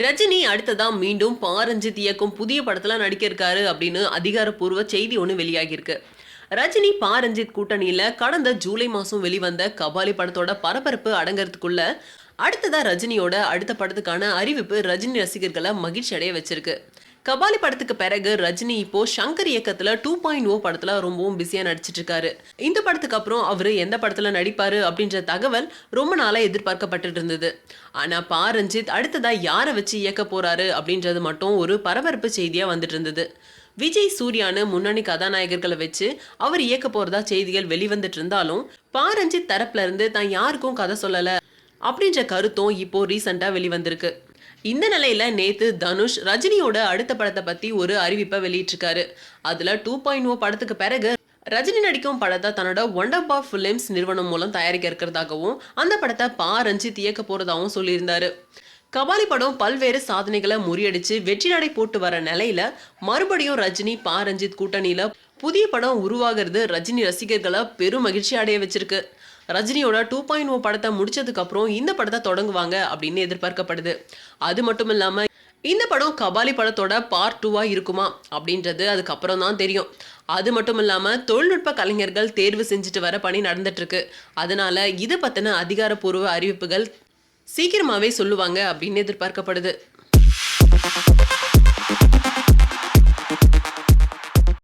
ரஜினி அடுத்ததா மீண்டும் பாரஞ்சித் இயக்கும் புதிய படத்துல நடிக்க இருக்காரு அப்படின்னு அதிகாரப்பூர்வ செய்தி ஒன்று வெளியாகியிருக்கு. ரஜினி பாரஞ்சித் கூட்டணியில கடந்த ஜூலை மாசம் வெளிவந்த கபாலி படத்தோட பரபரப்பு அடங்கறதுக்குள்ள அடுத்ததா ரஜினியோட அடுத்த படத்துக்கான அறிவிப்பு ரஜினி ரசிகர்களை மகிழ்ச்சி அடைய வச்சிருக்கு. கபாலி படத்துக்கு பிறகு ரஜினி இப்போ சங்கர் இயக்கத்துல 2.0 படத்துல ரொம்பவும் பிஸியா நடிச்சிட்டு இருக்காரு. இந்த படத்துக்கு அப்புறம் அவரு எந்த படத்துல நடிப்பாரு அப்படின்ற தகவல் ரொம்ப நாளா எதிர்பார்க்கப்பட்டு இருந்தது. ஆனா ரஞ்சித் அடுத்ததா யாரை வச்சு இயக்க போறாரு அப்படின்றது மட்டும் ஒரு பரபரப்பு செய்தியா வந்துட்டு இருந்தது. விஜய் சூர்யானு முன்னணி கதாநாயகர்களை வச்சு அவர் இயக்க போறதா செய்திகள் வெளிவந்துட்டு இருந்தாலும் ரஞ்சித் தரப்புல இருந்து தான் யாருக்கும் கதை சொல்லல அப்படின்ற கருத்தும் இப்போ ரீசெண்டா வெளிவந்திருக்கு. இந்த நிலையில நேத்து தனுஷ் ரஜினியோட அடுத்த படத்தை பத்தி ஒரு அறிவிப்பை வெளியிட்டிருக்காரு. அதுல 2.0 படத்துக்கு பிறகு ரஜினி நடிக்கும் படத்தை தன்னோட ஒண்டர் பார் பிலிம்ஸ் நிறுவனம் மூலம் தயாரிக்க இருக்கிறதாகவும் அந்த படத்தை ரஞ்சித் இயக்க போறதாகவும் சொல்லியிருந்தாரு. கபாலி படம் பல்வேறு சாதனைகளை முறியடிச்சு வெற்றி நடை போட்டு வர நிலையில மறுபடியும் ரஜினி ரஞ்சித் கூட்டணியில புதிய படம் உருவாகிறது ரஜினி ரசிகர்களை பெரும் மகிழ்ச்சி அடைய வச்சிருக்கு. ரஜினியோட 2.0 படத்தை முடிச்சதுக்கு அப்புறம் இந்த படத்தை தொடங்குவாங்க அப்படின்னு எதிர்பார்க்கப்படுது. அது மட்டும் இல்லாம இந்த படம் கபாலி படத்தோட பார்ட் 2வா இருக்குமா அப்படின்றது அதுக்கப்புறம் தான் தெரியும். அது மட்டும் இல்லாம தொழில்நுட்ப கலைஞர்கள் தேர்வு செஞ்சுட்டு வர பணி நடந்துட்டு இருக்கு. அதனால இதை பத்தின அதிகாரப்பூர்வ அறிவிப்புகள் சீக்கிரமாவே சொல்லுவாங்க அப்படின்னு எதிர்பார்க்கப்படுது.